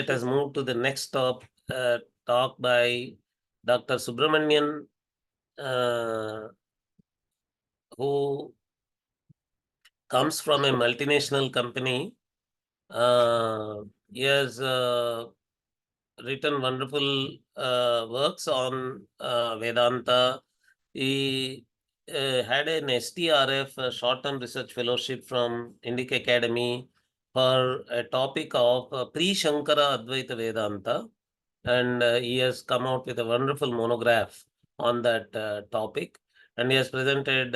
let us move to the next talk by Dr. Subramanian, who comes from a multinational company. He has written wonderful works on Vedanta. He had an STRF, short-term research fellowship from INDICA Academy for a topic of pre-Shankara Advaita Vedanta. And he has come out with a wonderful monograph on that topic. And he has presented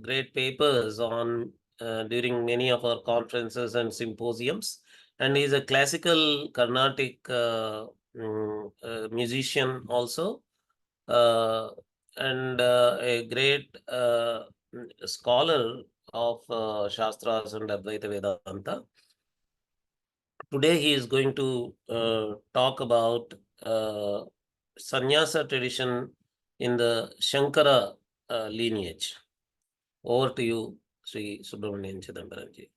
great papers on during many of our conferences and symposiums. And he is a classical Carnatic musician also, and a great scholar of Shastras and Advaita Vedanta. Today he is going to talk about Sannyasa tradition in the Shankara lineage. Over to you, Sri Subramanian Chidambaran ji.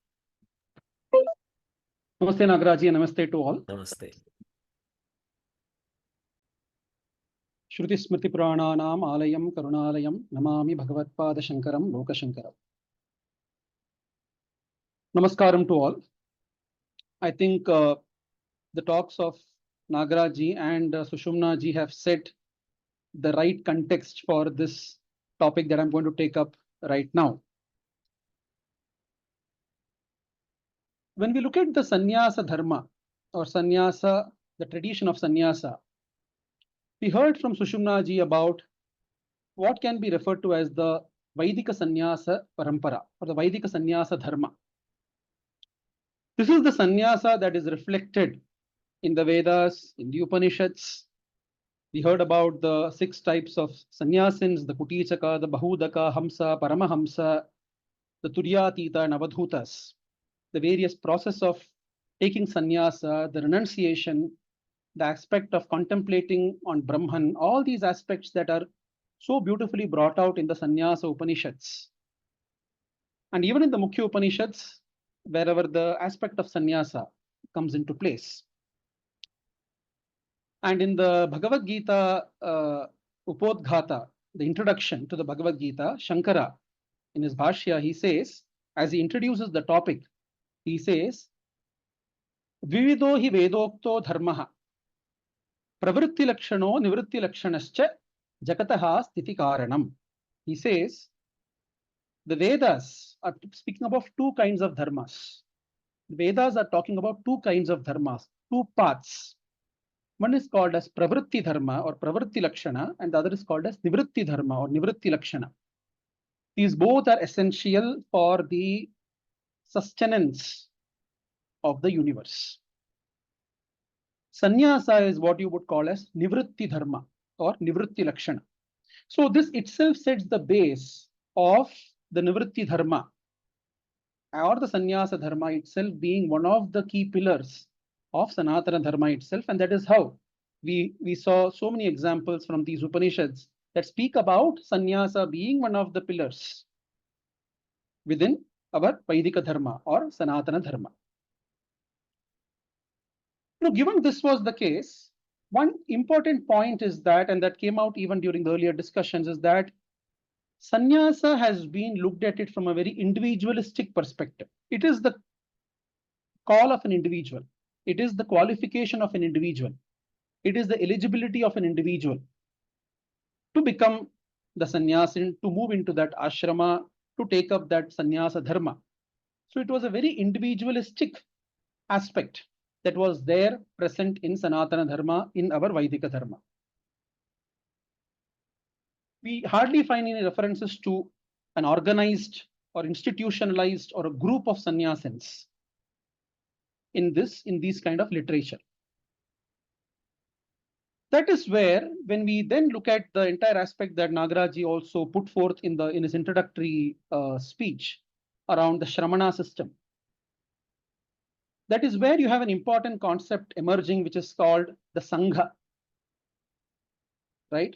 Namaste Nagaraji, namaste to all. Namaste. Shruti Smriti Purananam Alayam Karunalayam Namami Bhagavatpada Shankaram Loka Shankaram. Namaskaram to all. I think the talks of Nagaraji and Sushumna ji have set the right context for this topic that I'm going to take up right now. When we look at the Sannyasa Dharma or Sannyasa, the tradition of Sannyasa, we heard from Sushumna ji about what can be referred to as the Vaidika Sannyasa Parampara or the Vaidika Sannyasa Dharma. This is the Sannyasa that is reflected in the Vedas, in the Upanishads. We heard about the 6 types of sannyasins, the Kuticaka, the Bahudaka, Hamsa, Paramahamsa, the Turyatita and Avadhutas. The various process of taking sannyasa, the renunciation, the aspect of contemplating on Brahman, all these aspects that are so beautifully brought out in the Sannyasa Upanishads. And even in the Mukhya Upanishads, wherever the aspect of sannyasa comes into place. And in the Bhagavad Gita Upodghata, the introduction to the Bhagavad Gita, Shankara, in his Bhashya, he says, as he introduces the topic, he says, Vivido hi vedokto dharmaha, pravritti lakshano nivritti lakshanascha, jakataha sthiti karanam. He says, the Vedas are speaking about 2 kinds of dharmas. The Vedas are talking about 2 kinds of dharmas, 2 paths. One is called as pravritti dharma or pravritti lakshana, and the other is called as nivritti dharma or nivritti lakshana. These both are essential for the sustenance of the universe. Sannyasa is what you would call as nivritti dharma or nivritti lakshana. So this itself sets the base of the nivritti dharma or the sannyasa dharma itself being one of the key pillars of Sanatana Dharma itself. And that is how we saw so many examples from these Upanishads that speak about sannyasa being one of the pillars within our Vaidika Dharma or Sanatana Dharma. Now, given this was the case, one important point is that, and that came out even during the earlier discussions, is that sannyasa has been looked at it from a very individualistic perspective. It is the call of an individual. It is the qualification of an individual. It is the eligibility of an individual to become the sannyasin, to move into that ashrama, to take up that sannyasa dharma. So it was a very individualistic aspect that was there present in Sanatana Dharma, in our Vaidika Dharma. We hardly find any references to an organized or institutionalized or a group of sannyasins in these kind of literature. That is where, when we then look at the entire aspect that Nagaraji also put forth in his introductory speech around the Shramana system, that is where you have an important concept emerging, which is called the Sangha, right?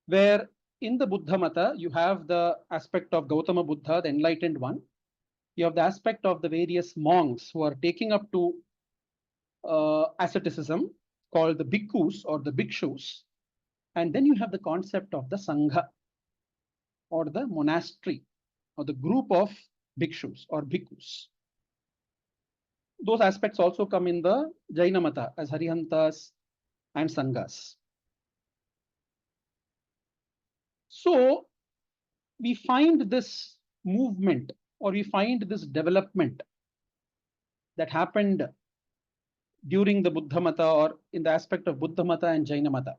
Where in the Buddha Mata, you have the aspect of Gautama Buddha, the enlightened one. You have the aspect of the various monks who are taking up to asceticism called the bhikkhus or the bhikshus. And then you have the concept of the sangha or the monastery or the group of bhikshus or bhikkhus. Those aspects also come in the Jaina Mata as Harihantas and Sanghas. So we find this movement or we find this development that happened during the Buddha Mata or in the aspect of Buddha Mata and Jaina Mata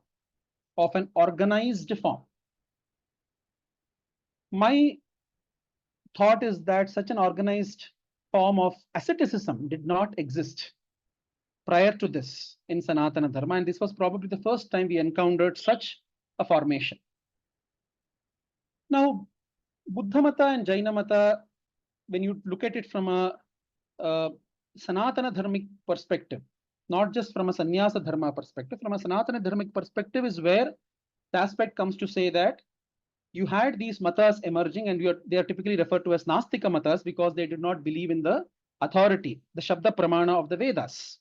of an organized form. My thought is that such an organized form of asceticism did not exist prior to this in Sanatana Dharma, and this was probably the first time we encountered such a formation. Now, Buddha Mata and Jaina Mata, when you look at it from a Sanatana Dharmic perspective, not just from a Sannyasa Dharma perspective, from a Sanatana Dharmic perspective is where the aspect comes to say that you had these matas emerging, and they are typically referred to as Nastika matas because they did not believe in the authority, the Shabda Pramana of the Vedas.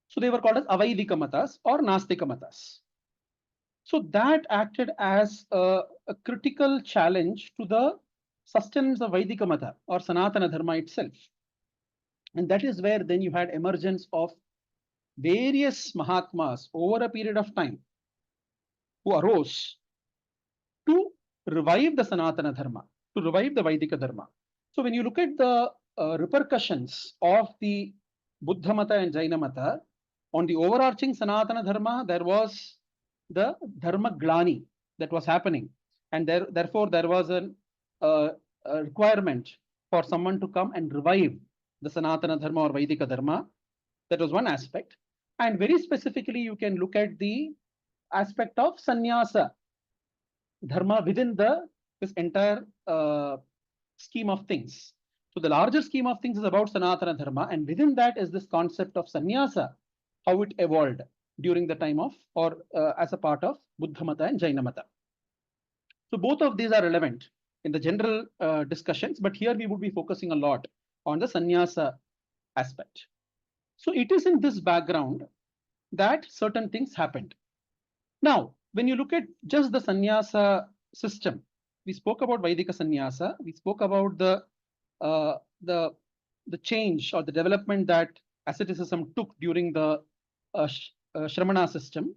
So they were called as Avaidika matas or Nastika matas. So that acted as a critical challenge to the sustenance of Vaidika Mata or Sanatana Dharma itself. And that is where then you had emergence of various Mahatmas over a period of time who arose to revive the Sanatana Dharma, to revive the Vaidika Dharma. So when you look at the repercussions of the Buddha Mata and Jaina Mata, on the overarching Sanatana Dharma, there was the Dharma Glani that was happening. And therefore, there was a requirement for someone to come and revive the Sanatana Dharma or Vaidika Dharma. That was one aspect. And very specifically, you can look at the aspect of Sannyasa Dharma within this entire scheme of things. So the larger scheme of things is about Sanatana Dharma, and within that is this concept of Sannyasa, how it evolved during the time of or as a part of Buddha Mata and Jaina Mata. So both of these are relevant in the general discussions, but here we would be focusing a lot on the Sannyasa aspect. So it is in this background that certain things happened. Now, when you look at just the Sannyasa system, we spoke about Vaidika Sannyasa, we spoke about the change or the development that asceticism took during the Shramana system.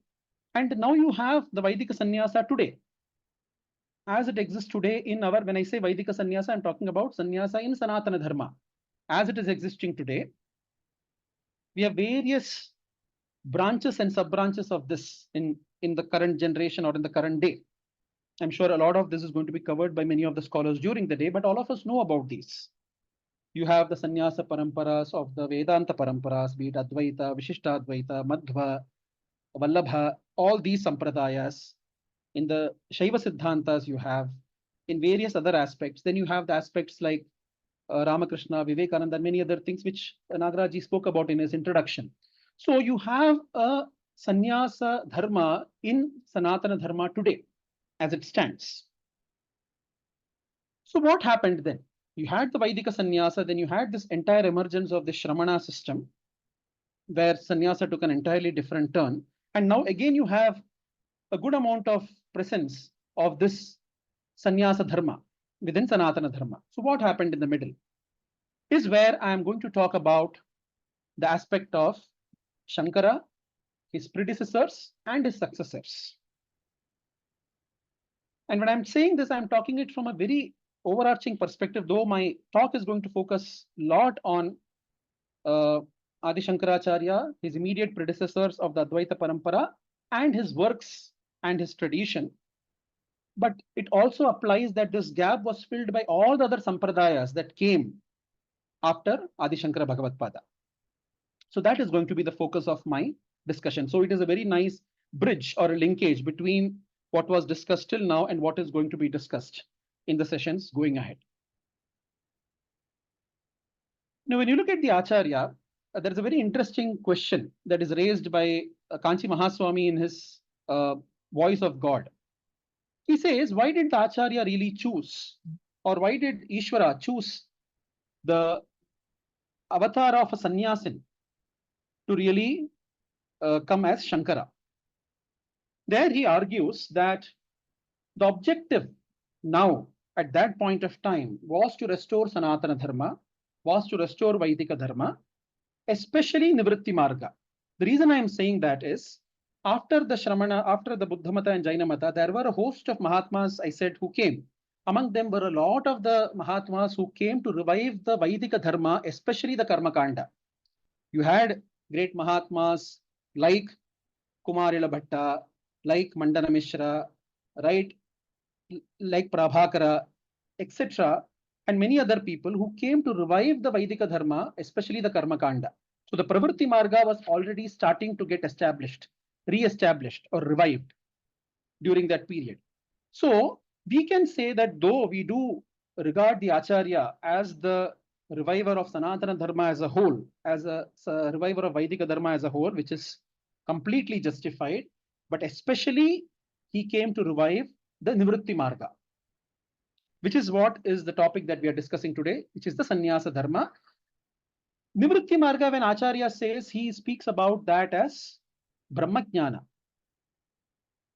And now you have the Vaidika Sannyasa today. As it exists today in our, when I say Vaidika Sannyasa, I'm talking about Sannyasa in Sanatana Dharma. As it is existing today, we have various branches and sub-branches of this in the current generation or in the current day. I'm sure a lot of this is going to be covered by many of the scholars during the day, but all of us know about these. You have the Sannyasa Paramparas of the Vedanta Paramparas, be it Advaita, Vishishtadvaita, Madhva, Vallabha, all these Sampradayas. In the Shaiva Siddhantas you have, in various other aspects. Then you have the aspects like Ramakrishna, Vivekananda, and many other things which Nagaraji spoke about in his introduction. So you have a Sannyasa Dharma in Sanatana Dharma today, as it stands. So what happened then? You had the Vaidika Sannyasa, then you had this entire emergence of the Shramana system, where Sannyasa took an entirely different turn. And now again you have a good amount of presence of this Sannyasa Dharma within Sanatana Dharma. So what happened in the middle is where I am going to talk about the aspect of Shankara, his predecessors, and his successors. And when I'm saying this, I'm talking it from a very overarching perspective, though my talk is going to focus a lot on Adi Shankaracharya, his immediate predecessors of the Advaita Parampara, and his works and his tradition. But it also applies that this gap was filled by all the other sampradayas that came after Adi Shankara Bhagavatpada. So that is going to be the focus of my discussion. So it is a very nice bridge or a linkage between what was discussed till now and what is going to be discussed in the sessions going ahead. Now, when you look at the Acharya, there is a very interesting question that is raised by Kanchi Mahaswami in his Voice of God. He says, why did the Acharya really choose, or why did Ishvara choose the avatar of a sannyasin to really come as Shankara. There he argues that the objective now at that point of time was to restore Sanatana Dharma, was to restore Vaidika Dharma, especially Nivritti Marga. The reason I am saying that is after the Shramana, after the Buddha Mata and Jaina Mata, there were a host of Mahatmas, I said, who came. Among them were a lot of the Mahatmas who came to revive the Vaidika Dharma, especially the Karma Kanda. You had great Mahatmas like Kumarila Bhatta, like Mandana Mishra, right? Like Prabhakara, etc., and many other people who came to revive the Vaidika Dharma, especially the Karma Kanda. So the Pravritti Marga was already starting to get established, re-established or revived during that period. So we can say that though we do regard the Acharya as the reviver of Sanatana Dharma as a whole, as a reviver of Vaidika Dharma as a whole, which is completely justified, but especially he came to revive the Nivritti Marga, which is what is the topic that we are discussing today, which is the Sannyasa Dharma. Nivritti Marga, when Acharya says, he speaks about that as Brahmajnana.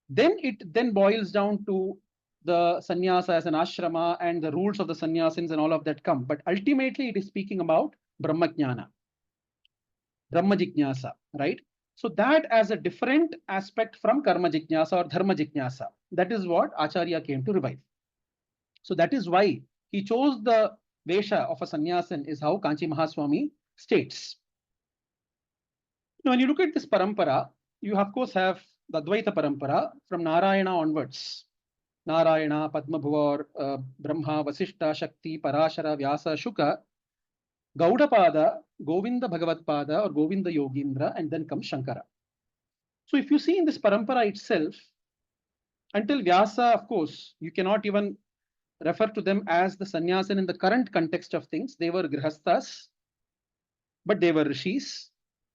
Then it then boils down to the sannyasa as an ashrama and the rules of the sannyasins and all of that come. But ultimately, it is speaking about Brahmajnana, Brahma Jijnasa, right? So that as a different aspect from Karma Jijnasa or Dharma Jijnasa. That is what Acharya came to revive. So that is why he chose the Vesha of a sannyasin, is how Kanchi Mahaswami states. Now, when you look at this parampara, you of course have the Advaita parampara from Narayana onwards. Narayana, Padmabhuva, Brahma, Vasishta, Shakti, Parashara, Vyasa, Shuka, Gaudapada, Govinda Bhagavatpada or Govinda Yogindra, and then comes Shankara. So if you see in this parampara itself, until Vyasa, of course, you cannot even refer to them as the sannyasin in the current context of things. They were grihasthas, but they were rishis.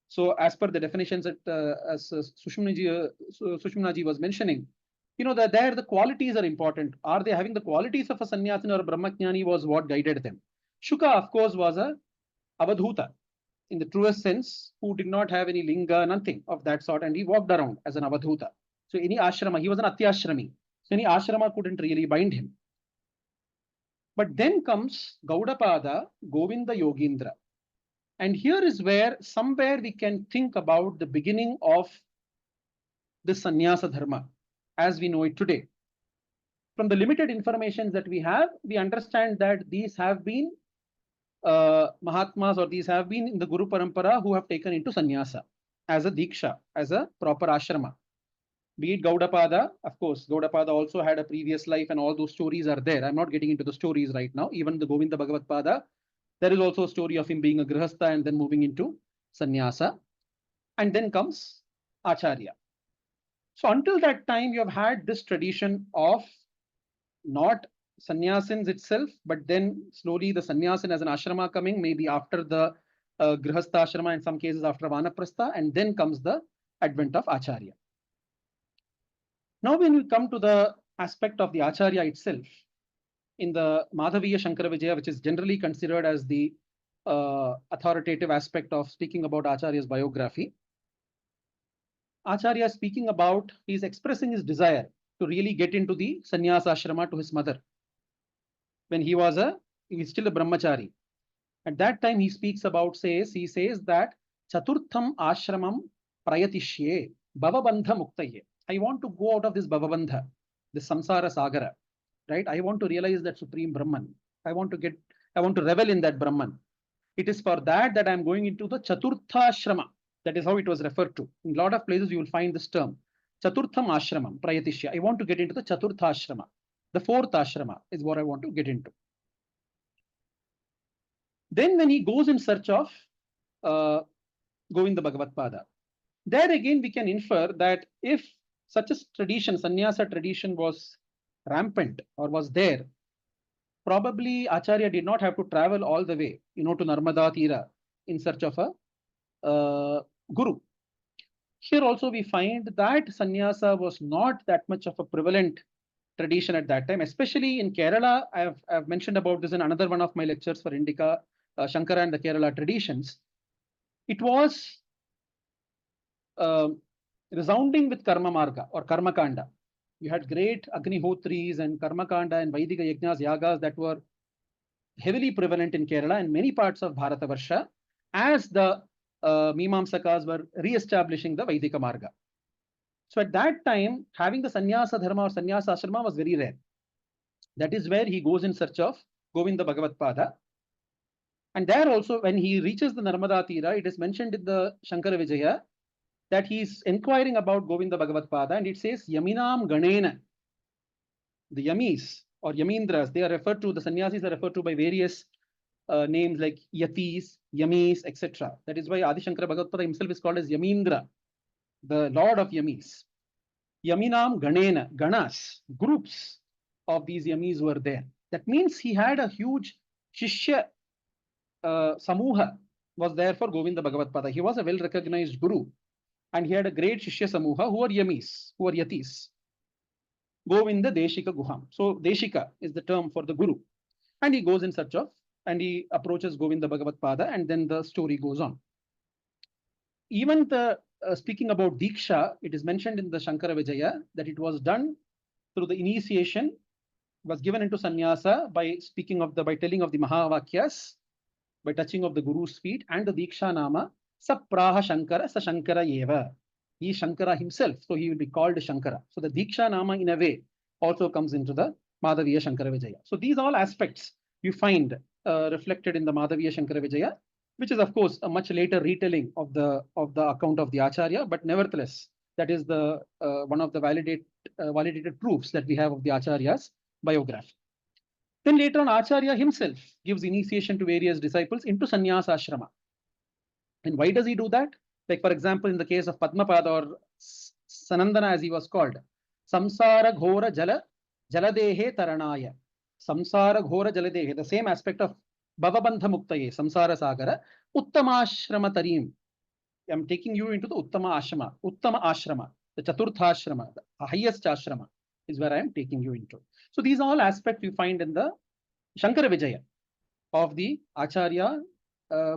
So as per the definitions that as Sushumnaji was mentioning, you know that there the qualities are important. Are they having the qualities of a sannyasin or a brahmajnani was what guided them. Shuka, of course, was a avadhuta in the truest sense, who did not have any linga, nothing of that sort, and he walked around as an avadhuta. So any ashrama, he was an atyashrami. So any ashrama couldn't really bind him. But then comes Gaudapada, Govinda Yogindra. And here is where somewhere we can think about the beginning of the sannyasa dharma as we know it today. From the limited information that we have, we understand that these have been Mahatmas or these have been in the Guru Parampara who have taken into sannyasa as a diksha, as a proper ashrama. Be it Gaudapada, of course, Gaudapada also had a previous life and all those stories are there. I'm not getting into the stories right now. Even the Govinda Bhagavatpada, there is also a story of him being a grihastha and then moving into sannyasa. And then comes Acharya. So until that time, you have had this tradition of not sannyasins itself, but then slowly the sannyasin as an ashrama coming, maybe after the grihastha ashrama, in some cases after vanaprastha, and then comes the advent of Acharya. Now, when we come to the aspect of the Acharya itself, in the Madhaviya Shankara Vijaya, which is generally considered as the authoritative aspect of speaking about Acharya's biography, Acharya is speaking about, he is expressing his desire to really get into the sannyasa ashrama to his mother. When he was still a brahmachari. At that time, he speaks about, he says that Chaturtham ashramam prayatishye bhavabandha muktaye. I want to go out of this bhavabandha, this samsara sagara, right? I want to realize that supreme Brahman. I want to revel in that Brahman. It is for that that I'm going into the Chaturtha ashrama. That is how it was referred to. In a lot of places, you will find this term. Chaturtham ashramam prayatishya. I want to get into the Chaturtha ashrama. The fourth ashrama is what I want to get into. Then when he goes in search of Govinda Bhagavatpada, there again we can infer that if such a tradition, sannyasa tradition was rampant or was there, probably Acharya did not have to travel all the way, to Narmada Tira in search of a guru. Here also we find that sannyasa was not that much of a prevalent tradition at that time, especially in Kerala. I've mentioned about this in another one of my lectures for INDICA, Shankara and the Kerala traditions. It was resounding with karma marga or karma kanda. You had great Agnihotris and karma kanda and Vaidika yajnas, yagas that were heavily prevalent in Kerala and many parts of Bharatavarsha as the Mimamsakas were re-establishing the Vaidika marga. So at that time, having the sannyasa dharma or sannyasa ashrama was very rare. That is where he goes in search of Govinda Bhagavad Pada. And there also, when he reaches the Narmada Tira, it is mentioned in the Shankara Vijaya that he is inquiring about Govinda Bhagavad Pada, and it says Yaminam Ganena. The Yamis or Yamindras, they are referred to, the sannyasis are referred to by various names like Yatis, Yamis, etc. That is why Adi Shankara Bhagavad Pada himself is called as Yamindra, the Lord of Yamis. Yaminam Ganena, Ganas, groups of these Yamis were there. That means he had a huge Shishya Samuha was there for Govinda Bhagavad Pada. He was a well recognized Guru, and he had a great Shishya Samuha who are Yamis, who are Yatis. Govinda Deshika Guham. So Deshika is the term for the Guru. And he goes in search of, and he approaches Govinda Bhagavad Pada, and then the story goes on. Even the speaking about Diksha, it is mentioned in the Shankara Vijaya that it was done through the initiation, was given into sannyasa by speaking of the, by telling of the Mahavakyas, by touching of the Guru's feet, and the Diksha Nama, Sapraha Shankara, Sa Shankara Yeva. He is Shankara himself, so he will be called Shankara. So the Diksha Nama in a way also comes into the Madhaviya Shankara Vijaya. So these all aspects you find reflected in the Madhaviya Shankara Vijaya, which is of course a much later retelling of the account of the Acharya, but nevertheless that is the one of the validated proofs that we have of the Acharya's biography. Then later on, Acharya himself gives initiation to various disciples into sannyasa ashrama. And why does he do that? Like for example, in the case of Padmapada or Sanandana as he was called, Samsara Ghora Jaladehe Taranaya. Samsara Ghora Jaladehe, the same aspect of Bhavabandha Muktaye, Samsara Sagara, Uttamashramatarim. Tarim. I'm taking you into the Uttama Ashrama, the Chaturtha Ashrama, the highest ashrama is where I am taking you into. So these all aspects you find in the Shankara Vijaya of the Acharya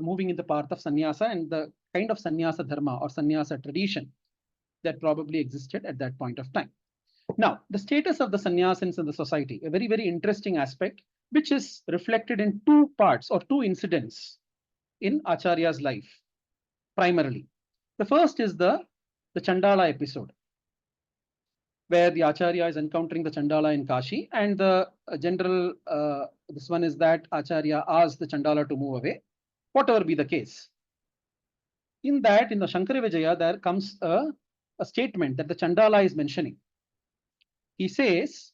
moving in the path of sannyasa and the kind of sannyasa dharma or sannyasa tradition that probably existed at that point of time. Now, the status of the sannyasins in the society, a very, very interesting aspect, which is reflected in two parts or two incidents in Acharya's life, primarily. The first is the Chandala episode, where the Acharya is encountering the Chandala in Kashi, and the general, this one is that Acharya asks the Chandala to move away, whatever be the case. In that, in the Shankara Vijaya, there comes a statement that the Chandala is mentioning. He says,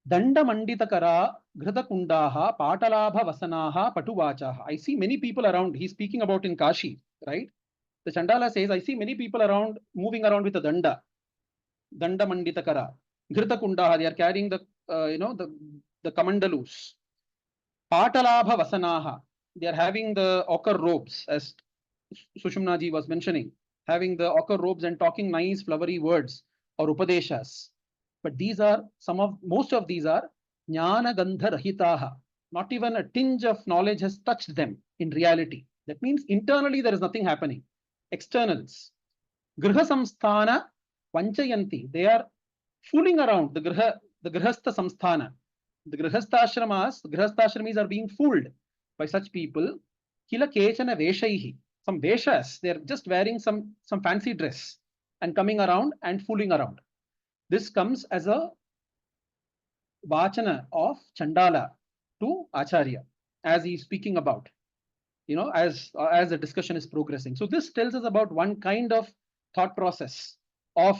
Danda Manditakara Ghृतkundaha Patalabha Vasanaha Patuvachaha. I see many people around. He's speaking about in Kashi, right? The Chandala says, I see many people around, moving around with a danda. Danda Manditakara. Ghृतkundaha. They are carrying the, the kamandalus. Patalabha Vasanaha. They are having the ochre robes, as Sushumnaji was mentioning, having the ochre robes and talking nice flowery words or upadeshas. But these are most of these are jnana gandha rahitaha. Not even a tinge of knowledge has touched them in reality. That means internally there is nothing happening. Externals. Griha samsthana vanchayanti. They are fooling around the grihastha samsthana. The grihasthashramis are being fooled by such people. Kila kechana veshaihi. Some veshas, they're just wearing some fancy dress and coming around and fooling around. This comes as a vachana of Chandala to Acharya, as he's speaking about, as the discussion is progressing. So this tells us about one kind of thought process of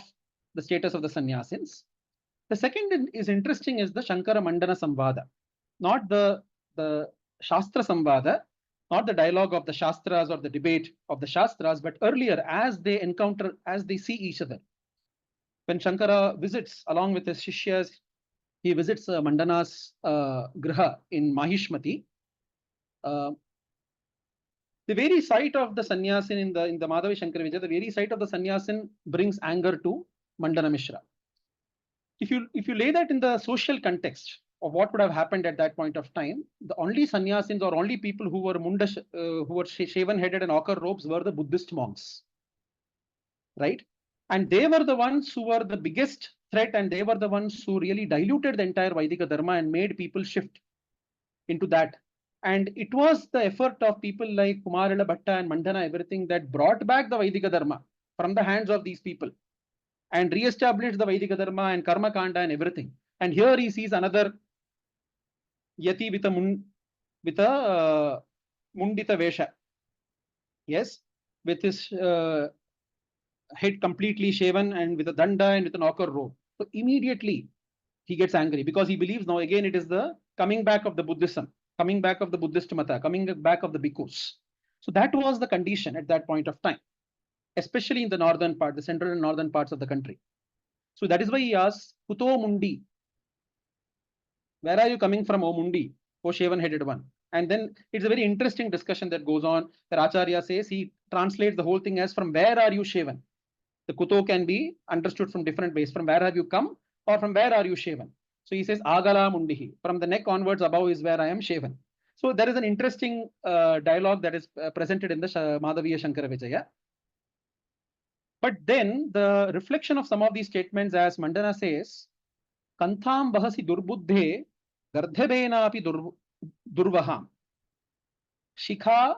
the status of the sannyasins. The second is interesting is the Shankara Mandana Samvada, not the Shastra Samvada, not the dialogue of the Shastras or the debate of the Shastras, but earlier as they encounter, as they see each other. When Shankara visits along with his Shishyas, he visits Mandana's Griha in Mahishmati. The very sight of the sannyasin in the Madhavi Shankara Vijaya, the very sight of the sannyasin brings anger to Mandana Mishra. If you lay that in the social context of what would have happened at that point of time, the only sannyasins or only people who were shaven headed and ochre robes were the Buddhist monks. right? And they were the ones who were the biggest threat, and they were the ones who really diluted the entire Vaidika Dharma and made people shift into that. And it was the effort of people like Kumarila Bhatta and Mandana, everything, that brought back the Vaidika Dharma from the hands of these people and re-established the Vaidika Dharma and Karma Kanda and everything. And here he sees another Yati with a Mundita Vesha. Yes, with his head completely shaven and with a danda and with an ochre robe. So immediately he gets angry because he believes now again it is the coming back of the Buddhism, coming back of the Buddhist Mata, coming back of the bhikkhus. So that was the condition at that point of time, especially in the northern part, the central and northern parts of the country. So that is why he asks, Kuto Mundi, where are you coming from, O Mundi, O shaven-headed one? And then it's a very interesting discussion that goes on, where Acharya says, he translates the whole thing as, from where are you shaven? The kuto can be understood from different ways. From where have you come, or from where are you shaven? So he says, Agala Mundihi. From the neck onwards above is where I am shaven. So there is an interesting dialogue that is presented in the Madhaviya Shankara Vijaya. But then the reflection of some of these statements, as Mandana says, Kantham Bahasi Durbuddhe Gardhabena api Durvaham Shikha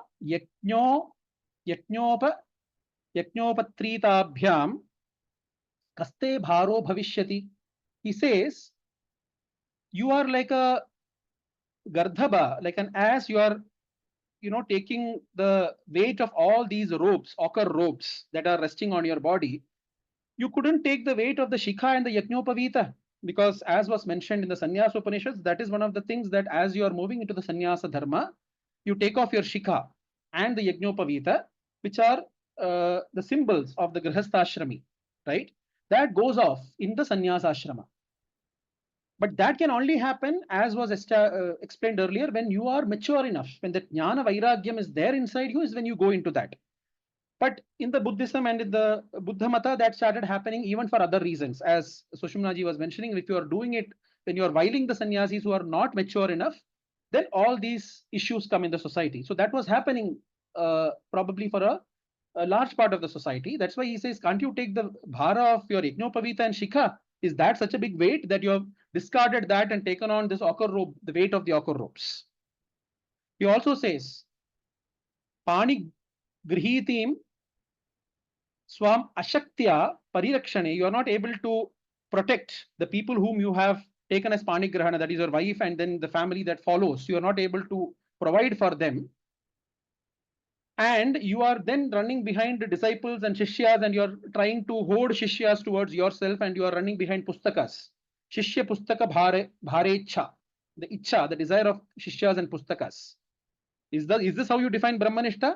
Yajñopatritabhyam Kaste Bharo Bhavishyati. He says, you are like a Gardhaba, like an ass, you are, taking the weight of all these robes, ochre robes that are resting on your body. You couldn't take the weight of the Shikha and the Yajñopavita, because as was mentioned in the Sannyasa Upanishads, that is one of the things that as you are moving into the Sannyasa Dharma, you take off your Shikha and the Yajñopavita, which are the symbols of the Grihastha-ashrami, right? That goes off in the Sannyasa Ashrama. But that can only happen, as was explained earlier, when you are mature enough, when the Jnana Vairagyam is there inside you, is when you go into that. But in the Buddhism and in the Buddha Mata, that started happening even for other reasons. As Sushumnaji was mentioning, if you are doing it, when you are viling the sannyasis who are not mature enough, then all these issues come in the society. So that was happening probably for a large part of the society. That's why he says, can't you take the bhara of your Yajñopavita and Shikha? Is that such a big weight that you have discarded that and taken on this ochre robe, the weight of the ochre robes? He also says, Pani Grihitim Swam Ashaktya Parirakshane, you are not able to protect the people whom you have taken as Panigrahana, that is your wife and then the family that follows. You are not able to provide for them. And you are then running behind the disciples and Shishyas, and you are trying to hoard Shishyas towards yourself, and you are running behind Pustakas. Shishya Pustaka Bharecha, the Icha, the desire of Shishyas and Pustakas. Is this how you define Brahmanishta?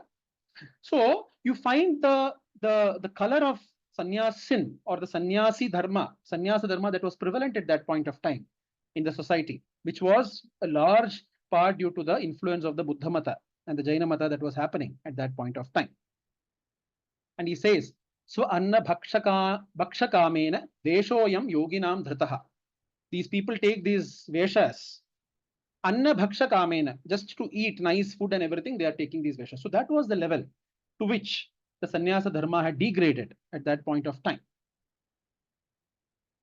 So you find the color of sannyasin or the sannyasa dharma that was prevalent at that point of time in the society, which was a large part due to the influence of the Buddha Mata and the Jaina Mata that was happening at that point of time. And he says, Swa anna bhakshakamena veshoyam yoginam dhritaha. These people take these veshas, anna bhakshakamena, just to eat nice food and everything, they are taking these veshas. So that was the level to which the sannyasa dharma had degraded at that point of time.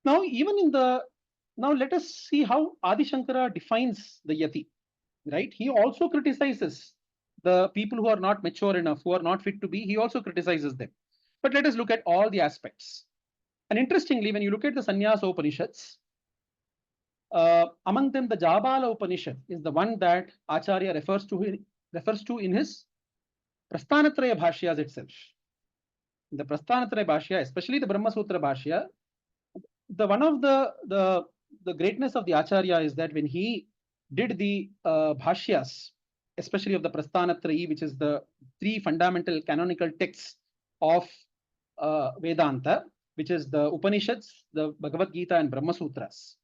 Now, now let us see how Adi Shankara defines the yati, right? He also criticizes the people who are not mature enough, who are not fit to be. He also criticizes them. But let us look at all the aspects. And interestingly, when you look at the Sannyasa Upanishads, among them, the Jabala Upanishad is the one that Acharya refers to in his Prasthanatraya Bhashyas itself. In the Prasthanatraya Bhashya, especially the Brahma Sutra Bhashya, one of the greatness of the Acharya is that when he did the Bhashyas, especially of the Prasthanatrayi, which is the three fundamental canonical texts of Vedanta, which is the Upanishads, the Bhagavad Gita, and Brahma Sutras.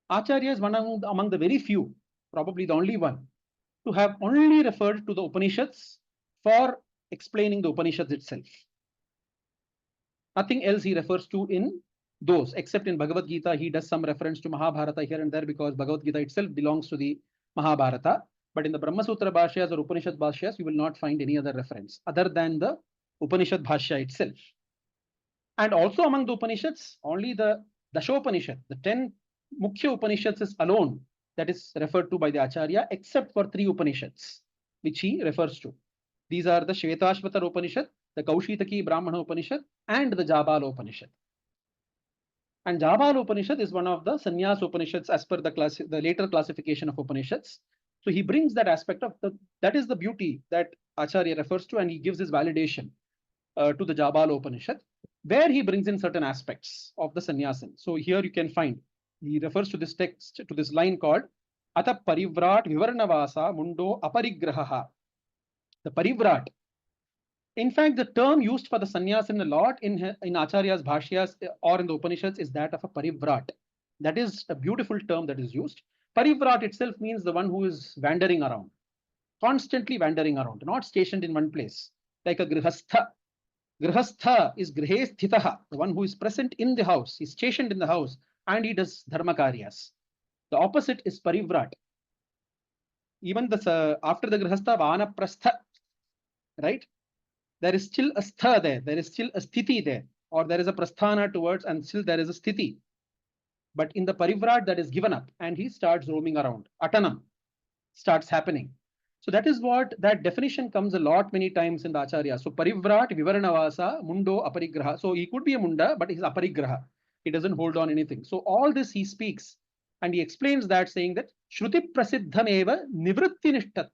Acharya is one among the very few, probably the only one, to have only referred to the Upanishads for explaining the Upanishads itself. Nothing else he refers to in those, except in Bhagavad Gita, he does some reference to Mahabharata here and there because Bhagavad Gita itself belongs to the Mahabharata. But in the Brahma Sutra Bhashyas or Upanishad Bhashyas, you will not find any other reference other than the Upanishad Bhashya itself. And also among the Upanishads, only the Dashopanishad, the 10 Mukhya Upanishads is alone that is referred to by the Acharya, except for 3 Upanishads, which he refers to. These are the Shvetashvatara Upanishad, the Kaushitaki Brahmana Upanishad, and the Jabala Upanishad. And Jabala Upanishad is one of the Sannyasa Upanishads as per the later classification of Upanishads. So he brings that aspect of that is the beauty that Acharya refers to, and he gives his validation to the Jabala Upanishad, where he brings in certain aspects of the sannyasin. So here you can find, he refers to this text, to this line called Ata Parivrat Vivarnavasa Mundo Aparigraha. The Parivrat. In fact, the term used for the sannyasin a lot in Acharya's Bhashyas or in the Upanishads is that of a Parivrat. That is a beautiful term that is used. Parivrat itself means the one who is wandering around, constantly wandering around, not stationed in one place, like a grihastha. Grihastha is grihe sthitaha, the one who is present in the house, is stationed in the house, and he does dharma karyas. The opposite is parivrat. Even after the grihastha, vanaprastha, right? There is still a stha there, there is still a sthiti there, or there is a prasthana towards, and still there is a sthiti. But in the parivrat, that is given up, and he starts roaming around. Atanam starts happening. So that is what that definition comes a lot many times in the Acharya. So parivrat vivaranavasa mundo aparigraha. So he could be a munda, but he's aparigraha. He doesn't hold on anything. So all this he speaks, and he explains that saying that Shruti prasiddham eva nivritti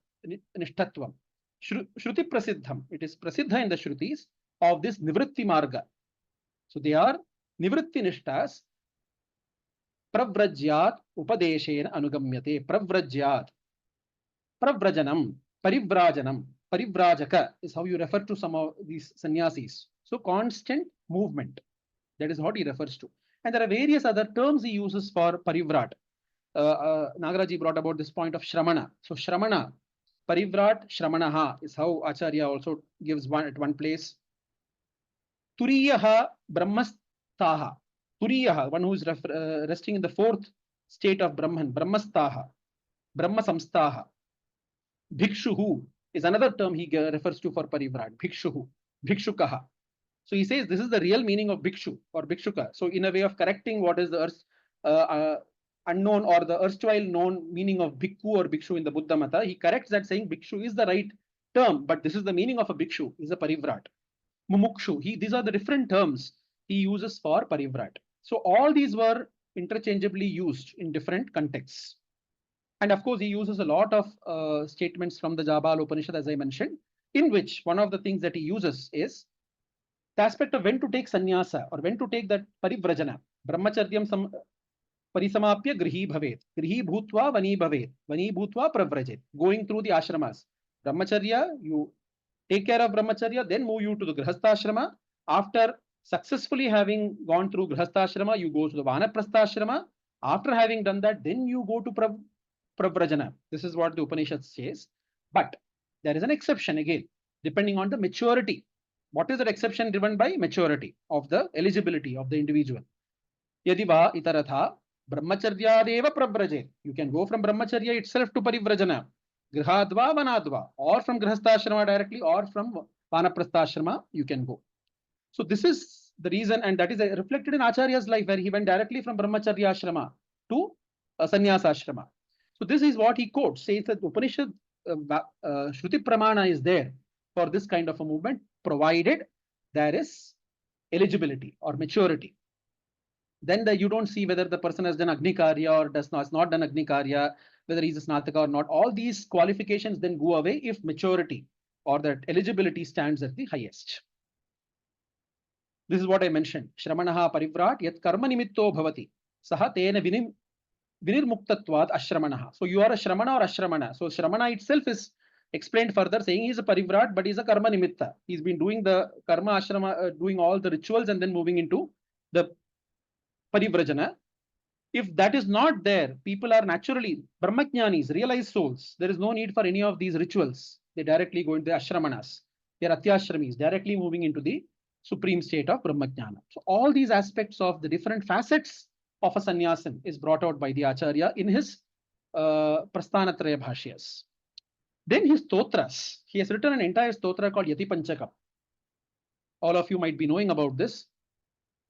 nishthatvam. Shruti prasiddham. It is prasiddha in the Shrutis of this nivritti marga. So they are nivritti nishtas. Pravrajyat upadeshena anugamyate. Pravrajyat. Pravrajanam, Parivrajanam, Parivrajaka is how you refer to some of these sannyasis. So constant movement. That is what he refers to. And there are various other terms he uses for Parivrat. Nagaraji brought about this point of Shramana. So Shramana, Parivrat, Shramanaha is how Acharya also gives one at one place. Turiyaha Brahmastaha. Turiyaha, one who is resting in the 4th state of Brahman, Brahmastaha, Brahma Samstaha. Bhikshuhu is another term he refers to for parivrat. Bhikshuhu, Bhikshukaha. So he says this is the real meaning of Bhikshu or Bhikshuka. So in a way of correcting what is the unknown or the erstwhile known meaning of Bhikkhu or Bhikshu in the Buddha Mata, he corrects that saying Bhikshu is the right term, but this is the meaning of a Bhikshu, is a parivrat. Mumukshu, these are the different terms he uses for parivrat. So all these were interchangeably used in different contexts. And of course, he uses a lot of statements from the Jabala Upanishad, as I mentioned, in which one of the things that he uses is the aspect of when to take sannyasa or when to take that parivrajana. Brahmacharyam parisamapya grihi bhavet. Grihi bhutva vani bhavet. Vani bhutva pravrajet. Going through the ashramas. Brahmacharya, you take care of brahmacharya, then move you to the grihastha. After successfully having gone through grihastha, you go to the vanaprastha. After having done that, then you go to Pravrajana. This is what the Upanishad says. But there is an exception again, depending on the maturity. What is that exception driven by? Maturity of the eligibility of the individual. Yadiva itaratha brahmacharyadeva prabraje. You can go from brahmacharya itself to parivrajana. Grihadva vanadva. Or from grihastha directly or from vanaprastha you can go. So this is the reason, and that is reflected in Acharya's life, where he went directly from brahmacharya ashrama to sannyasa ashrama. So this is what he quotes, says that Upanishad Shruti Pramana is there for this kind of a movement, provided there is eligibility or maturity. Then you don't see whether the person has done Agni Karya or has not done Agni Karya, whether he's a Snataka or not. All these qualifications then go away if maturity or that eligibility stands at the highest. This is what I mentioned. Shramanaha parivrat yat karma nimitto bhavati. Saha tena vinirmuktatvat ashramanaha. So you are a shramana or ashramana. So shramana itself is explained further, saying he's a parivrat, but he's a karma nimitta. He's been doing the karma ashrama, doing all the rituals and then moving into the parivrajana. If that is not there, people are naturally brahmajnanis, realized souls. There is no need for any of these rituals. They directly go into the ashramanas. They are atyashramis, directly moving into the supreme state of brahmajnana. So all these aspects of the different facets of a sannyasin is brought out by the Acharya in his Prasthanatraya Bhashyas. Then his stotras. He has written an entire stotra called Yati Panchaka. All of you might be knowing about this.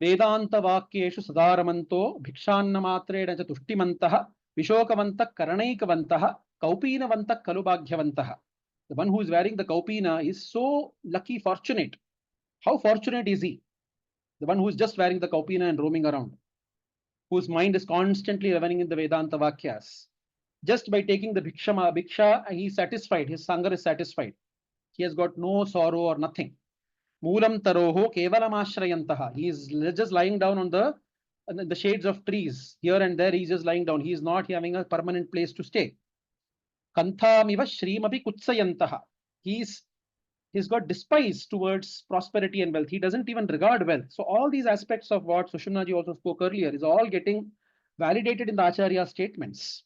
Vedanta Vakyeshu Sadaramanto Bhikshannamatrena cha Tushtimantaha Vishokavanta Karanaikavantaha Kaupinavanta Kalubhagyavantaha. The one who is wearing the Kaupina is so lucky, fortunate. How fortunate is he? The one who is just wearing the Kaupina and roaming around, whose mind is constantly reveling in the Vedanta Vakyas. Just by taking the Bhiksha, he is satisfied, his Sangha is satisfied. He has got no sorrow or nothing. Moolam taroho kevalam ashrayantaha. He is just lying down on the shades of trees. Here and there, he is just lying down. He is not having a permanent place to stay. Kanthamiva shrimapi kutsayantaha. He's got despise towards prosperity and wealth. He doesn't even regard wealth. So all these aspects of what Sushumnaji also spoke earlier is all getting validated in the Acharya statements.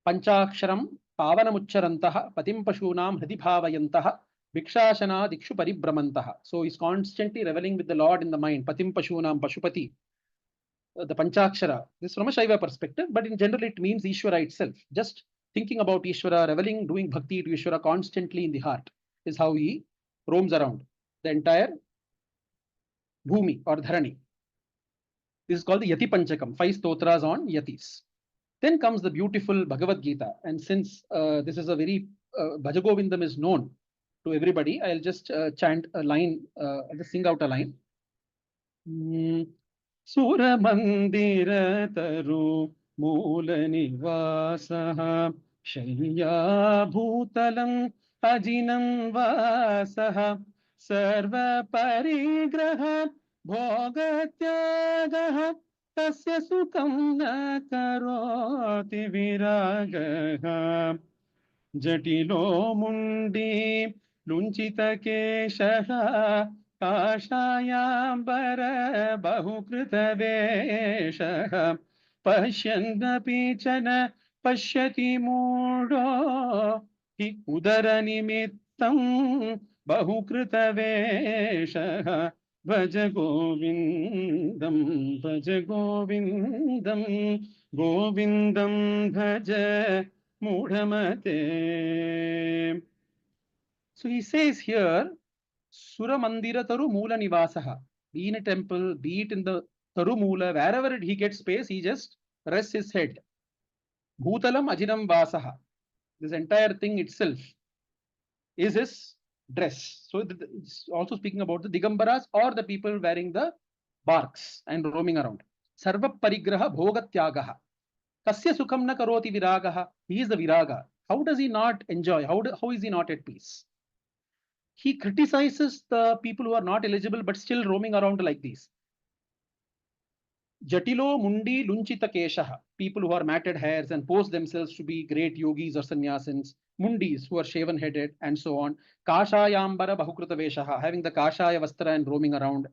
Panchaksharam pavanamucharantaha patim pashunam hridi bhavayantaha bhikshashana dikshu paribhramantaha. So he's constantly reveling with the Lord in the mind. Patim pashunam pashupati. The Panchakshara. This is from a Shaiva perspective, but in general it means Ishvara itself. Just thinking about Ishvara, reveling, doing bhakti to Ishvara constantly in the heart is how he roams around the entire Bhumi or Dharani. This is called the Yati Panchakam, 5 stotras on Yatis. Then comes the beautiful Bhagavad Gita. And since this is a very Bhajagovindam is known to everybody, I'll just chant a line, I'll just sing out a line. Sura Mandira Taru Mula Nivasaha Shaya Bhutalam Ajinam Vasaha Sarva Parigraha Bhogatyagaha Tasya Sukam Na Karoti Viragaha Jatilo Mundi Lunchita Keshaha Kashayambara Bahukrita Veshaha Pashyanapi Chana Pashyati Mudo Hi Udaranimitam Bahukrita Veshaha Bhaja Govindam Bhaja Govindam Govindam Bhaja Mudhamate. So he says here, Sura Mandira Taru Mula Nivasaha. Be in a temple, be it in the Taru Mula, wherever he gets space, he just rests his head. Bhutalam Ajinam Vasaha. This entire thing itself is his dress. So it's also speaking about the Digambaras or the people wearing the barks and roaming around. Sarva Parigraha Bhogatyagaha. Tasya Sukham na Karoti Viragaha. He is the Viraga. How does he not enjoy? How is he not at peace? He criticizes the people who are not eligible but still roaming around like these. Jatilo Mundi Lunchita Keshaha, people who are matted hairs and pose themselves to be great yogis or sannyasins, Mundis who are shaven headed and so on. Kashayambara Bahukruta Veshaha, having the Kashaya Vastra and roaming around.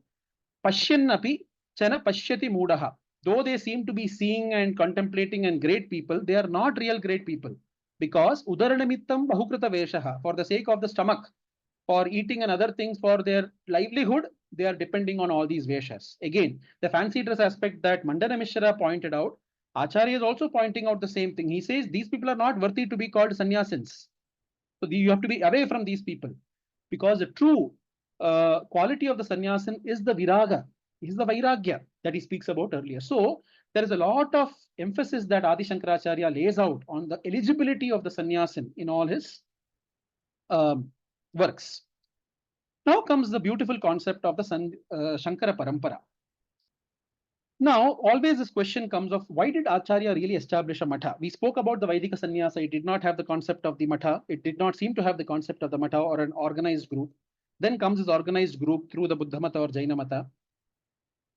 Pashyannapi Chana Pashyati Mudaha. Though they seem to be seeing and contemplating and great people, they are not real great people. Because Udaranamittam Bahukruta Veshaha, for the sake of the stomach, for eating and other things for their livelihood, they are depending on all these Veshas. Again, the fancy dress aspect that Mandana Mishra pointed out, Acharya is also pointing out the same thing. He says these people are not worthy to be called sannyasins. So you have to be away from these people. Because the true quality of the sannyasin is the viraga, is the vairagya that he speaks about earlier. So there is a lot of emphasis that Adi Shankaracharya lays out on the eligibility of the sannyasin in all his works. Now comes the beautiful concept of the Shankara Parampara. Now, always this question comes of why did Acharya really establish a matha? We spoke about the Vaidika Sannyasa. It did not have the concept of the matha. It did not seem to have the concept of the matha or an organized group. Then comes this organized group through the Buddha Mata or Jaina Mata.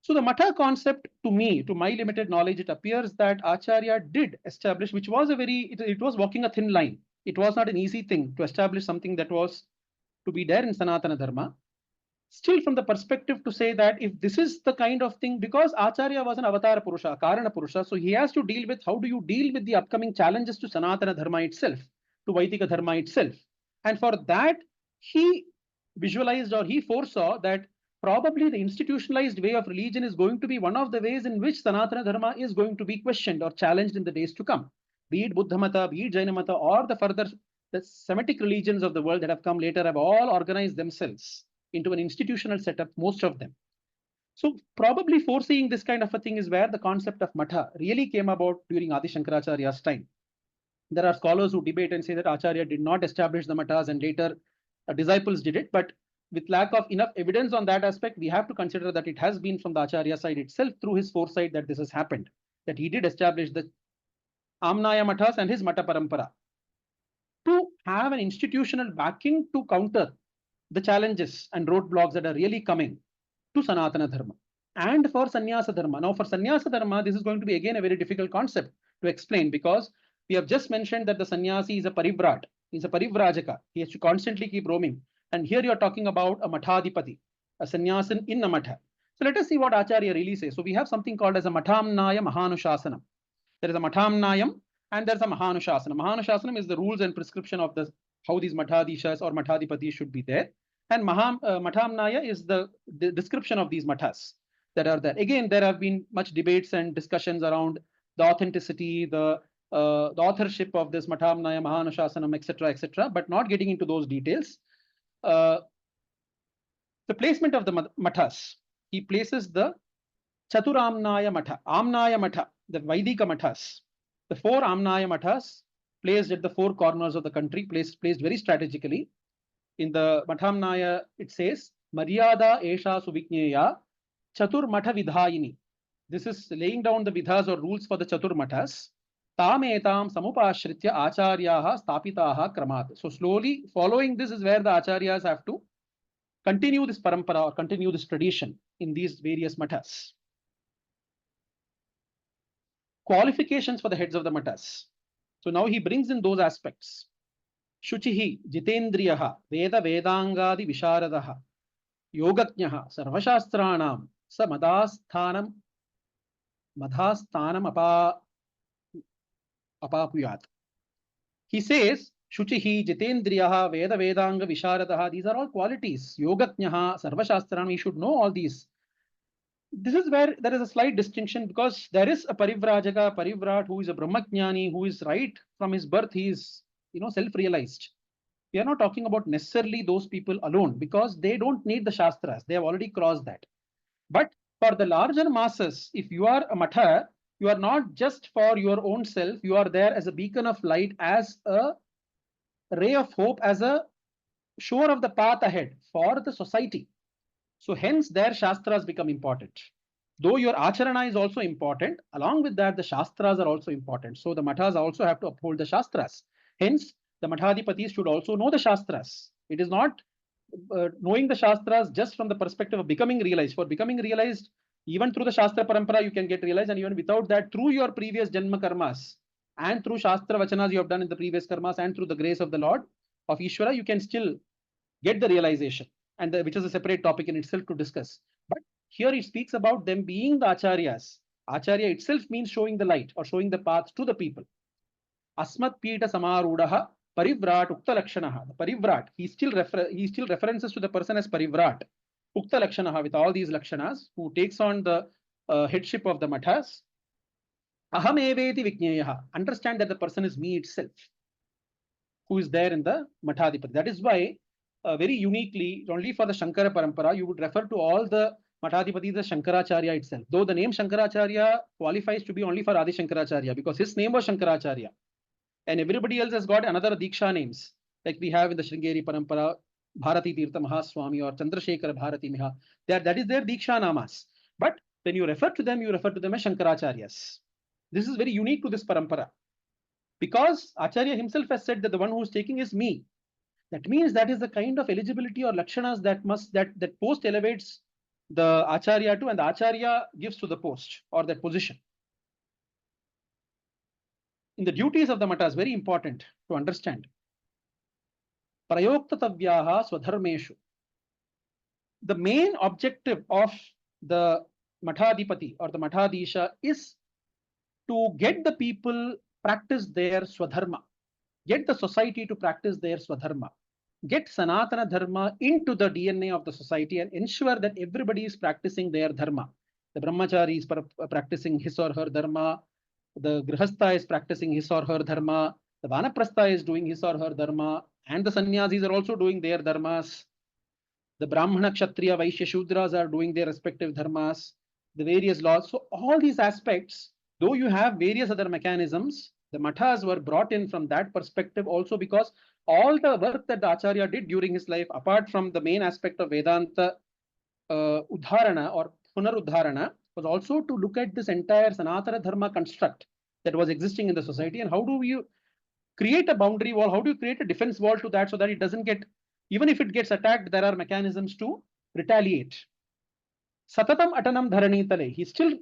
So the matha concept, to me, to my limited knowledge, it appears that Acharya did establish, which was it was walking a thin line. It was not an easy thing to establish something that was to be there in Sanatana Dharma. Still, from the perspective to say that if this is the kind of thing, because Acharya was an Avatara Purusha, Karana Purusha, so he has to deal with how do you deal with the upcoming challenges to Sanatana Dharma itself, to Vaidika Dharma itself. And for that, he visualized or he foresaw that probably the institutionalized way of religion is going to be one of the ways in which Sanatana Dharma is going to be questioned or challenged in the days to come. Be it Buddha Mata, be it Jaina Mata, or the further the Semitic religions of the world that have come later have all organized themselves into an institutional setup, most of them. So probably foreseeing this kind of a thing is where the concept of matha really came about during Adi Shankaracharya's time. There are scholars who debate and say that Acharya did not establish the matas and later disciples did it, but with lack of enough evidence on that aspect, we have to consider that it has been from the Acharya side itself through his foresight that this has happened, that he did establish the Amnaya matas and his Mata Parampara to have an institutional backing to counter the challenges and roadblocks that are really coming to Sanatana Dharma and for Sannyasa Dharma. Now, for Sannyasa Dharma, this is going to be again a very difficult concept to explain because we have just mentioned that the sannyasi is a parivrat, he's a parivrajaka, he has to constantly keep roaming. And here you're talking about a mathadipati, a sannyasin in a matha. So let us see what Acharya really says. So we have something called as a matamnaya mahanushasanam. There is a matamnayam and there's a mahanushasanam. Mahanushasanam is the rules and prescription of the how these mathadishas or mathadipatis should be there. And matamnaya is the description of these mathas that are there. Again, there have been much debates and discussions around the authenticity, the authorship of this matamnaya, mahanushasanam, etc., but not getting into those details. The placement of the mathas, he places the Chaturamnaya matha, Amnaya matha, the Vaidika mathas, the 4 Amnaya mathas placed at the 4 corners of the country, placed very strategically. In the Matamnaya, it says, Maryada Esha Suvikneya Chatur Matha Vidhayini. This is laying down the vidhas or rules for the Chatur Mathas. Tam etam samupashritya acharyaha stapitaha kramat. So slowly following this is where the acharyas have to continue this parampara or continue this tradition in these various mathas. Qualifications for the heads of the mathas. So now he brings in those aspects. Shuchihi jitendriyaha veda vedangadi visharadaha yogajnaha sarvashastranam sa madhasthanam apapuyat. He says Shuchihi jitendriyaha veda vedanga visharadaha. These are all qualities. Yogajnaha sarvashastranam. We should know all these. This is where there is a slight distinction because there is a parivrajaka, parivrat who is a brahmajnani who is right from his birth. He is self-realized. We are not talking about necessarily those people alone because they don't need the shastras. They have already crossed that. But for the larger masses, if you are a matha, you are not just for your own self. You are there as a beacon of light, as a ray of hope, as a shower of the path ahead for the society. So hence their shastras become important. Though your acharana is also important, along with that the shastras are also important. So the mathas also have to uphold the shastras. Hence the mathadipatis should also know the shastras. It is not knowing the shastras just from the perspective of becoming realized. For becoming realized, even through the shastra parampara you can get realized, and even without that, through your previous janma karmas and through shastra vachanas you have done in the previous karmas and through the grace of the Lord of Ishvara, you can still get the realization, and which is a separate topic in itself to discuss. But here it speaks about them being the acharyas. Acharya itself means showing the light or showing the path to the people. Asmat Pita Samarudaha Parivrat Ukta Lakshanaha. The Parivrat, he still references to the person as Parivrat. Ukta Lakshanaha, with all these Lakshanas, who takes on the headship of the mathas. Aham eveti Vikneyaha. Understand that the person is me itself, who is there in the Mathadipati. That is why very uniquely, only for the Shankara Parampara, you would refer to all the Mathadipatis as Shankaracharya itself. Though the name Shankaracharya qualifies to be only for Adi Shankaracharya because his name was Shankaracharya. And everybody else has got another Diksha names, like we have in the Sringeri Parampara, Bharati Tirtha Mahaswami or Chandrasekhara Bharati Miha. That is their Diksha namas. But when you refer to them as Shankaracharyas. This is very unique to this Parampara. Because Acharya himself has said that the one who is taking is me. That means that is the kind of eligibility or lakshanas that post elevates the Acharya to, and the Acharya gives to the post or that position. In the duties of the matas, very important to understand. Prayoktatavyaha swadharmeshu. The main objective of the Mathadipati or the Mathadisha is to get the people practice their swadharma, get the society to practice their swadharma, get Sanatana Dharma into the DNA of the society and ensure that everybody is practicing their dharma. The Brahmachari is practicing his or her dharma, the Grihastha is practicing his or her dharma, the Vanaprastha is doing his or her dharma, and the Sannyasis are also doing their dharmas. The Brahmana, Kshatriya, Vaishya, Shudras are doing their respective dharmas, the various laws. So all these aspects, though you have various other mechanisms, the mathas were brought in from that perspective also, because all the work that the Acharya did during his life, apart from the main aspect of Vedanta Udharana or Punarudharana, was also to look at this entire Sanatana Dharma construct that was existing in the society, and how do you create a boundary wall, how do you create a defense wall to that so that it doesn't get, even if it gets attacked, there are mechanisms to retaliate. Satatam atanam dharani tale. He still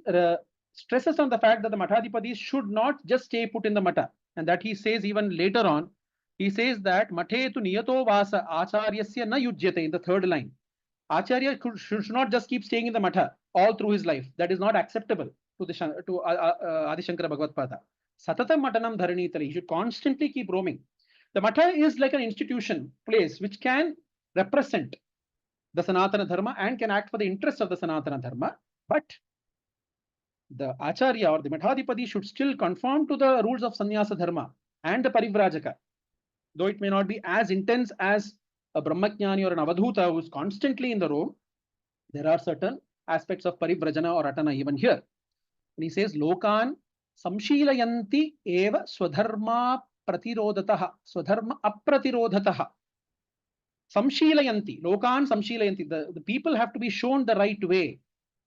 stresses on the fact that the Mathadipadis should not just stay put in the Matha, and that he says even later on, he says that Mathe tu niyato vasa acharyasya na yujyate, in the third line. Acharya should not just keep staying in the Matha all through his life. That is not acceptable to Adi Shankara Bhagavad-pada. Satatam matanam dharani tale. He should constantly keep roaming. The Matha is like an institution, place which can represent the Sanatana Dharma and can act for the interests of the Sanatana Dharma. But the Acharya or the Mathadipadi should still conform to the rules of Sannyasa Dharma and the Parivrajaka. Though it may not be as intense as a Brahmajnani or an Avadhuta who is constantly in the roam, there are certain aspects of Parivrajana or Atana even here. And he says, Lokan samshilayanti eva swadharma pratirodhataha, swadharma apratirodhataha. Samshilayanti, Lokan samshilayanti. The people have to be shown the right way.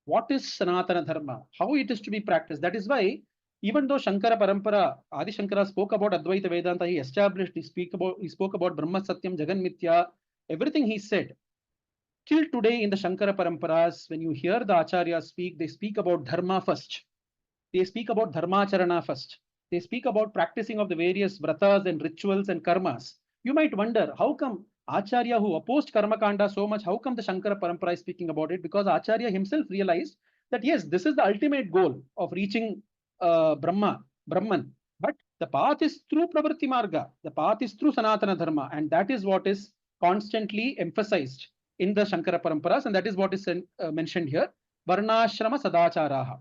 What is Sanatana Dharma? How it is to be practiced. That is why, even though Shankara Parampara, Adi Shankara spoke about Advaita Vedanta, he established, he spoke about Brahma Satyam, Jagan Mithya, everything he said. Till today in the Shankara Paramparas, when you hear the Acharyas speak, they speak about Dharma first. They speak about Dharmacharana first. They speak about practicing of the various vratas and rituals and karmas. You might wonder, how come Acharya, who opposed Karma Kanda so much, how come the Shankara Parampara is speaking about it? Because Acharya himself realized that yes, this is the ultimate goal of reaching Brahman. But the path is through Pravritti Marga. The path is through Sanatana Dharma. And that is what is constantly emphasized in the Shankara Paramparas. And that is what is mentioned here. Varnashrama Sadacharaha.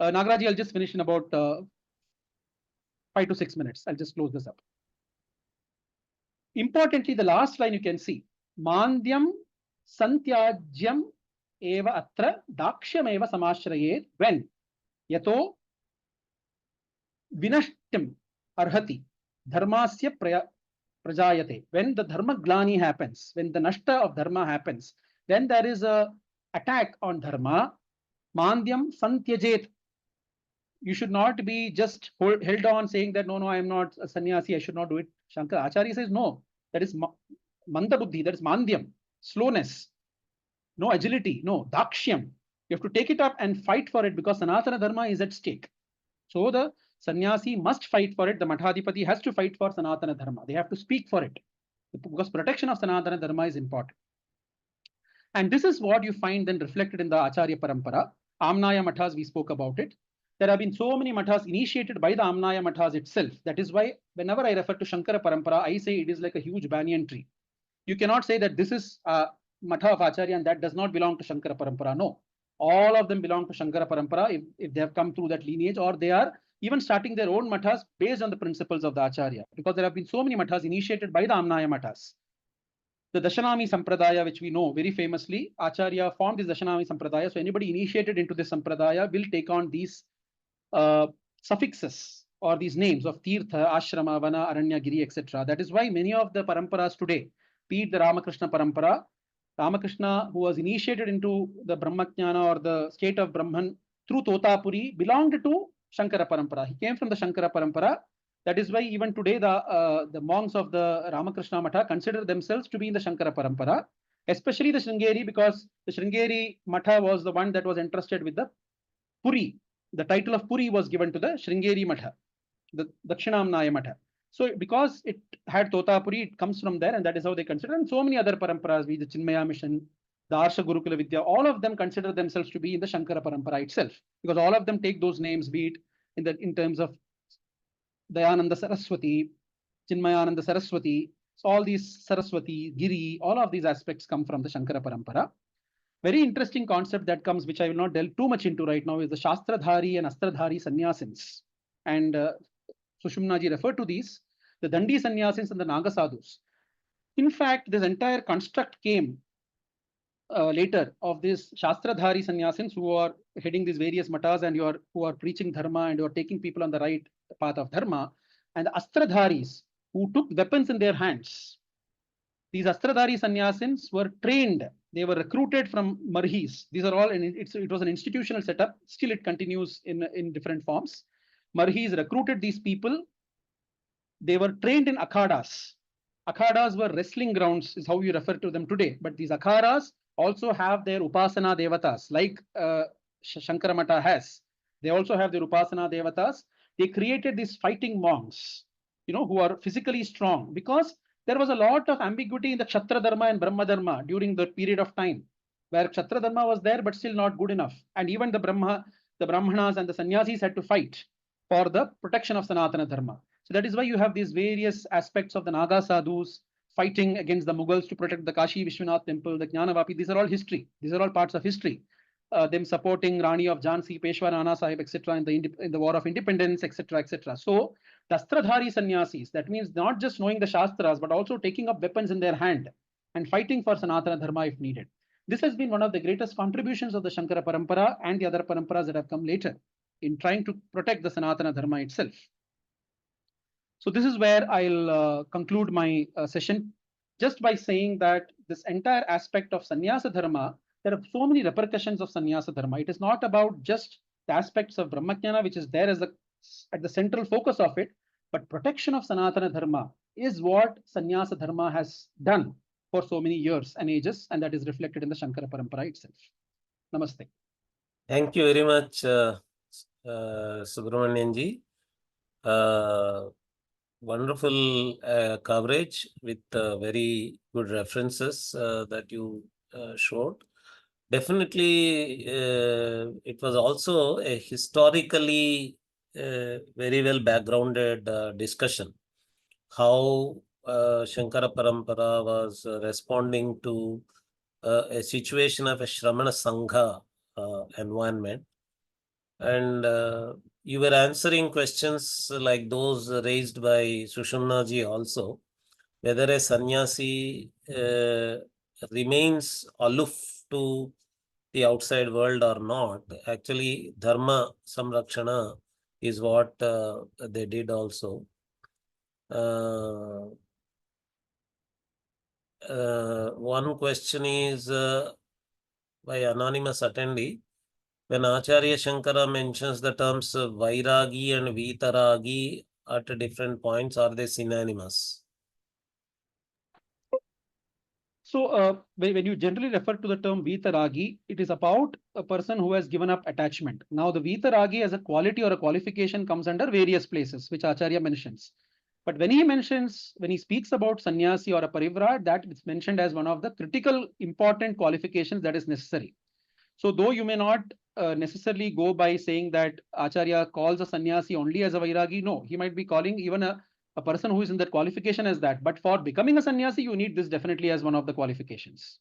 Nagaraji, I'll just finish in about 5 to 6 minutes. I'll just close this up. Importantly, the last line you can see, Mandyam Santyajyam eva atra dakshyam eva samashrayet, when yato vinashtim arhati dharmasya prajayate. When the dharma glani happens, when the nashta of dharma happens, then there is a attack on dharma. Mandyam Santyajet. You should not be just held on saying that no, I am not a sannyasi, I should not do it. Shankara Acharya says no, that is manda buddhi, that is mandyam, slowness, no agility, no dakshyam. You have to take it up and fight for it because Sanatana Dharma is at stake. So the sannyasi must fight for it. The Mathadipati has to fight for Sanatana Dharma. They have to speak for it because protection of Sanatana Dharma is important. And this is what you find then reflected in the Acharya Parampara. Amnaya Mathas, we spoke about it. There have been so many mathas initiated by the Amnaya Mathas itself. That is why whenever I refer to Shankara Parampara, I say it is like a huge banyan tree. You cannot say that this is a Matha of Acharya and that does not belong to Shankara Parampara. No, all of them belong to Shankara Parampara if they have come through that lineage, or they are even starting their own mathas based on the principles of the Acharya. Because there have been so many mathas initiated by the Amnaya Mathas. The Dashanami Sampradaya, which we know very famously, Acharya formed this Dashanami Sampradaya. So anybody initiated into this Sampradaya will take on these suffixes or these names of Tirtha, Ashrama, Vana, Aranya, Giri, etc. That is why many of the Paramparas today, be it the Ramakrishna Parampara, Ramakrishna, who was initiated into the Brahmajnana or the state of Brahman through Totapuri, belonged to Shankara Parampara. He came from the Shankara Parampara. That is why even today the monks of the Ramakrishna Matha consider themselves to be in the Shankara Parampara, especially the Sringeri, because the Sringeri Matha was the one that was entrusted with the Puri. The title of Puri was given to the Sringeri Matha, the Dakshinamnaya Matha. So because it had Totapuri, it comes from there, and that is how they consider. And so many other paramparas, the Chinmaya Mission, the Arsha Gurukula Vidya, all of them consider themselves to be in the Shankara Parampara itself, because all of them take those names, be it in terms of Dayananda Saraswati, Chinmayananda Saraswati. So all these Saraswati, Giri, all of these aspects come from the Shankara Parampara. Very interesting concept that comes, which I will not delve too much into right now, is the Shastradhari and Astradhari sannyasins. And Sushumnaji referred to these, the Dandi sannyasins and the Naga sadhus. In fact, this entire construct came later of these Shastradhari sannyasins who are heading these various matas and who are preaching dharma and who are taking people on the right path of dharma, and the Astradharis who took weapons in their hands. These Astradhari sannyasins were trained. They were recruited from Marhis. These are all, it was an institutional setup. Still, it continues in different forms. Marhis recruited these people. They were trained in akhadas. Akhadas were wrestling grounds, is how you refer to them today. But these akhadas also have their upasana devatas, like Shankara Mata has. They also have their upasana devatas. They created these fighting monks, who are physically strong, because there was a lot of ambiguity in the Kshatriya Dharma and Brahma Dharma during the period of time, where Kshatriya Dharma was there, but still not good enough. And even the Brahmanas and the Sannyasis had to fight for the protection of Sanatana Dharma. So that is why you have these various aspects of the Naga sadhus fighting against the Mughals to protect the Kashi Vishwanath temple, the Jnanavapi. These are all history. These are all parts of history. Them supporting Rani of Jhansi, Peshwa Nana Sahib, etc. in the War of Independence, etc., etc. So the Astradhari sannyasis, that means not just knowing the Shastras, but also taking up weapons in their hand and fighting for Sanatana Dharma if needed. This has been one of the greatest contributions of the Shankara Parampara and the other Paramparas that have come later in trying to protect the Sanatana Dharma itself. So this is where I'll conclude my session just by saying that this entire aspect of Sannyasa Dharma, there are so many repercussions of Sannyasa Dharma. It is not about just the aspects of Brahmajnana, which is there as at the central focus of it, but protection of Sanatana Dharma is what Sannyasa Dharma has done for so many years and ages, and that is reflected in the Shankara Parampara itself. Namaste. Thank you very much, Subramanian ji. Wonderful coverage with very good references that you showed. Definitely, it was also a historically very well backgrounded discussion. How Shankara Parampara was responding to a situation of a Shramana Sangha environment. And you were answering questions like those raised by Sushumna ji also, whether a sannyasi remains aloof to the outside world or not. Actually, dharma samrakshana is what they did also. One question is by anonymous attendee. When Acharya Shankara mentions the terms Vairagi and Vitaragi at different points, are they synonymous? So when you generally refer to the term Vitaragi, it is about a person who has given up attachment. Now the Vitaragi as a quality or a qualification comes under various places, which Acharya mentions. But when he speaks about sannyasi or a parivrat, that is mentioned as one of the critical important qualifications that is necessary. So though you may not necessarily go by saying that Acharya calls a sannyasi only as a vairagi, no, he might be calling even a person who is in that qualification as that. But for becoming a sannyasi, you need this definitely as one of the qualifications.